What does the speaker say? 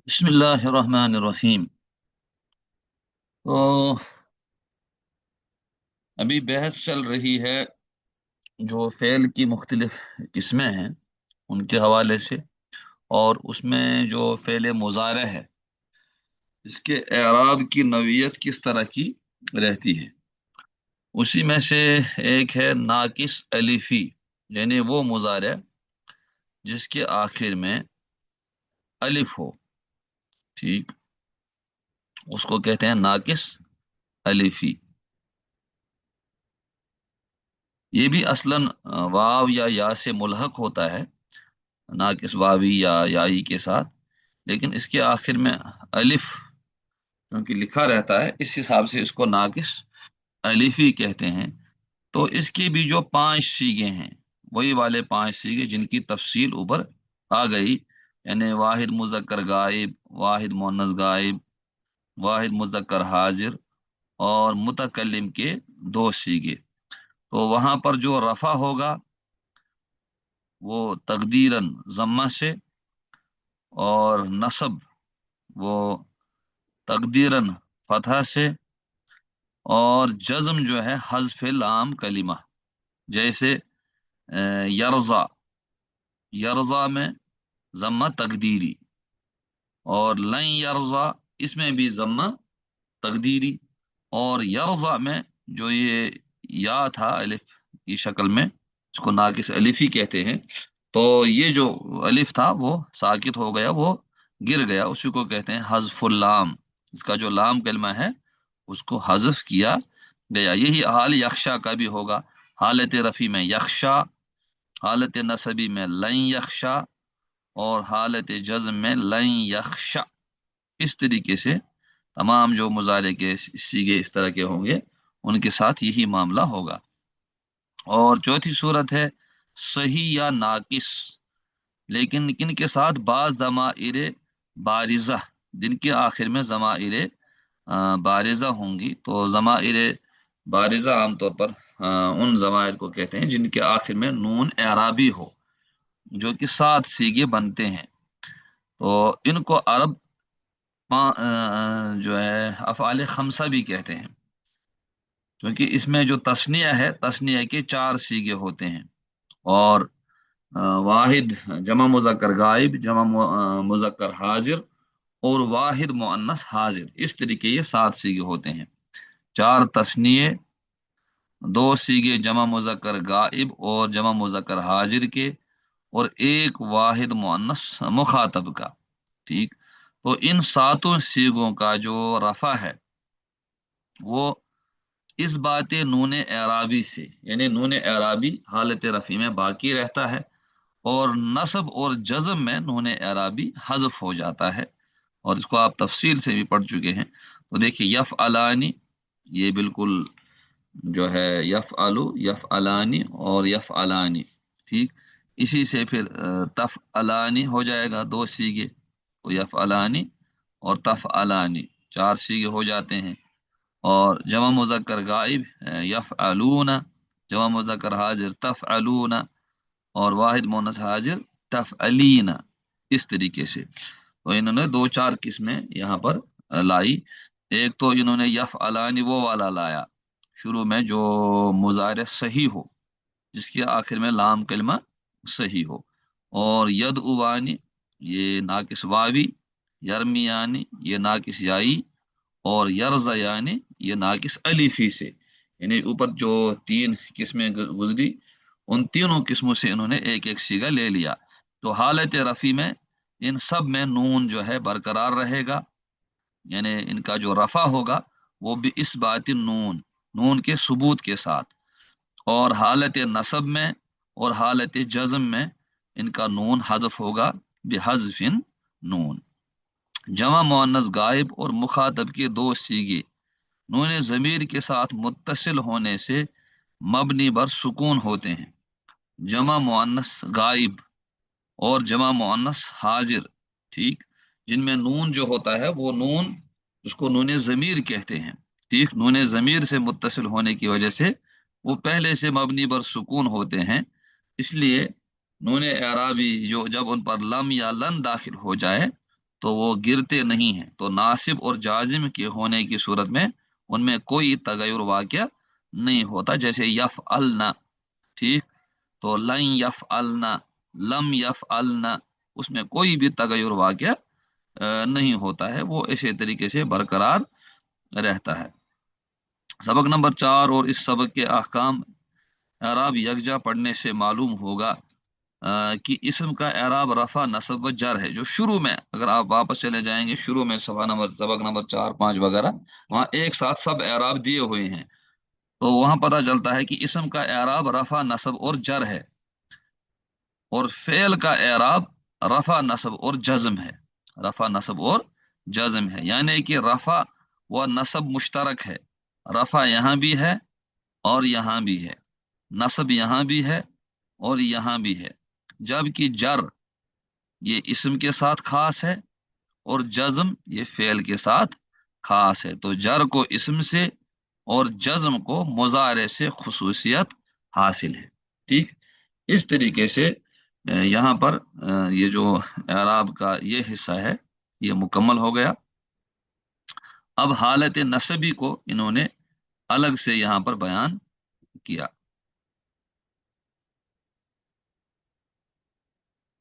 बिस्मिल्लाहिर्रहमानिर्रहीम। तो अभी बहस चल रही है जो फेल की मुख्तलिफ किस्में हैं उनके हवाले से, और उसमें जो फेल मुजारे है इसके एराब की नवीयत किस तरह की रहती है। उसी में से एक है नाकिस अलिफी, यानी वो मुजारे जिसके आखिर में अलिफ हो। ठीक, उसको कहते हैं नाकिस अलिफी। ये भी असलन वाव या से मुल्हक होता है, नाकिस वावी या याई के साथ, लेकिन इसके आखिर में अलिफ क्योंकि लिखा रहता है, इस हिसाब से इसको नाकिस अलिफी कहते हैं। तो इसकी भी जो पांच सीगे हैं, वही वाले पांच सीगे जिनकी तफसील ऊपर आ गई, यानी वाहिद मुजक्कर गायब, वाहिद मुअन्नस गायब, वाहिद मुजक्कर हाजिर और मुतकल्लिम के दो सीगे। तो वहां पर जो रफा होगा वो तकदीरन जम्मा से, और नसब वो तकदीरन फतह से, और जज्म जो है हज़्फ़ लाम कलिमा। जैसे यरजा, यरजा में जम्मा तकदीरी, और लन यरजा इसमें भी जम्मा तकदीरी, और यरजा में जो ये या था अलिफ की शक्ल में, इसको नाकिस अलिफी कहते हैं। तो ये जो अलिफ था वो साकित हो गया, वो गिर गया, उसी को कहते हैं हज़्फ़ुल लाम। इसका जो लाम कलमा है उसको हज़फ किया गया। यही हाल यख्शा का भी होगा। हालत रफ़ी में यख्शा, हालत नसबी में लन यख्शा, और हालत जज़्म में लन यख्शा। इस तरीके से तमाम जो मुजारे के सीगे इस तरह के होंगे उनके साथ यही मामला होगा। और चौथी सूरत है सही या नाकिस, लेकिन किन के साथ, बाज जमाइर बारिजा, जिनके आखिर में जमाइर बारिजा होंगी। तो जमाइर बारिजा आमतौर पर उन जमाइर को कहते हैं जिनके आखिर में नून एराबी हो, जो कि सात सीगे बनते हैं। तो इनको अरब जो है अफ़आल खमसा भी कहते हैं, क्योंकि इसमें जो तस्निया है, तस्निया के चार सीगे होते हैं। और वाहिद जमा मुजक्कर गायब, जमा मुजक्कर हाजिर, और वाहिद मुअन्नस हाजिर, इस तरीके ये सात सीगे होते हैं। चार तस्निये, दो सीगे जमा मुजक्कर गायब और जमा मुजक्कर हाजिर के, और एक वाहिद मुअन्नस मुखातब का। ठीक, तो इन सातों सीगों का जो रफा है वो इस बात नून एराबी से, यानी नून एराबी हालत रफी में बाकी रहता है, और नस्ब और जज्म में नून एराबी हज़फ हो जाता है। और इसको आप तफसील से भी पढ़ चुके हैं। तो देखिए यफ अलानी, ये बिल्कुल जो है यफ आलू, यफ अलानी और यफ अलानी। ठीक, इसी से फिर तफ अलानी हो जाएगा, दो सीगे। तो यफ अलानी और तफ अलानी चार सीगे हो जाते हैं। और जमा मुजक्कर गाइब यफ अलूना, जमा मुजक्कर हाजिर तफ अलूना, और वाहिद मोनस हाजिर तफ अलीना। इस तरीके से तो इन्होंने दो चार किस्में यहाँ पर लाई। एक तो इन्होंने यफ अलानी वो वाला लाया शुरू में जो मुजारे सही हो, जिसके आखिर में लाम कलमा सही हो। और यद उवानी, ये नाकिस वावी, यरमियानी ये नाकिस याई, और यर्जा यानी ये नाकिस अलीफी से। यानी ऊपर जो तीन किस्में गुजरी, उन तीनों किस्मों से इन्होंने एक एक सीगा ले लिया। तो हालत रफी में इन सब में नून जो है बरकरार रहेगा, यानी इनका जो रफा होगा वो भी इस बात नून, नून के सबूत के साथ। और हालत नसब में और हालत जज्म में इनका नून हज़फ होगा बेहज़फिन नून। जमा मुअन्नस गायब और मुखातब के दो सीगे नून जमीर के साथ मुत्तसिल होने से मबनी बर सुकून होते हैं। जमा मुअन्नस गायब और जमा मुअन्नस हाजिर, ठीक, जिनमें नून जो होता है वो नून, उसको नून जमीर कहते हैं। ठीक, नून जमीर से मुत्तसिल होने की वजह से वो पहले से मबनी बर सुकून होते हैं। इसलिए नून एराबी जो जब उन पर लम या लन दाखिल हो जाए تو वो गिरते नहीं हैं। तो नासिब और जाजिम के होने की सूरत में उनमें कोई तगयुर वाक़या नहीं होता। जैसे यफ़अलना, ठीक, तो लन यफ़अलना, लम यफ़अलना, उसमें कोई भी तगयुर वाक़या नहीं होता है, वो इसी तरीके से बरकरार रहता है। सबक नंबर 4 और इस सबक के अहकाम। एराब यकजा पढ़ने से मालूम होगा कि इसम का एराब रफा नसब व जर है। जो शुरू में, अगर आप वापस चले जाएंगे शुरू में सबक नंबर 4 5 वगैरह, वहां एक साथ सब एराब दिए हुए हैं, तो वहां पता चलता है कि इसम का एराब रफा नसब और जर है, और फेल का एराब रफा नसब और जज्म है। रफा नसब और जज्म है, यानी कि रफा व नसब मुश्तरक है। रफा यहाँ भी है और यहाँ भी है, नसब यहाँ भी है और यहाँ भी है। जबकि जर ये इसम के साथ खास है और जज्म ये फेल के साथ खास है। तो जर को इसम से और जज्म को मुजारे से खुसूसियत हासिल है। ठीक, इस तरीके से यहाँ पर ये जो एराब का ये हिस्सा है ये मुकम्मल हो गया। अब हालत नसबी को इन्होंने अलग से यहाँ पर बयान किया।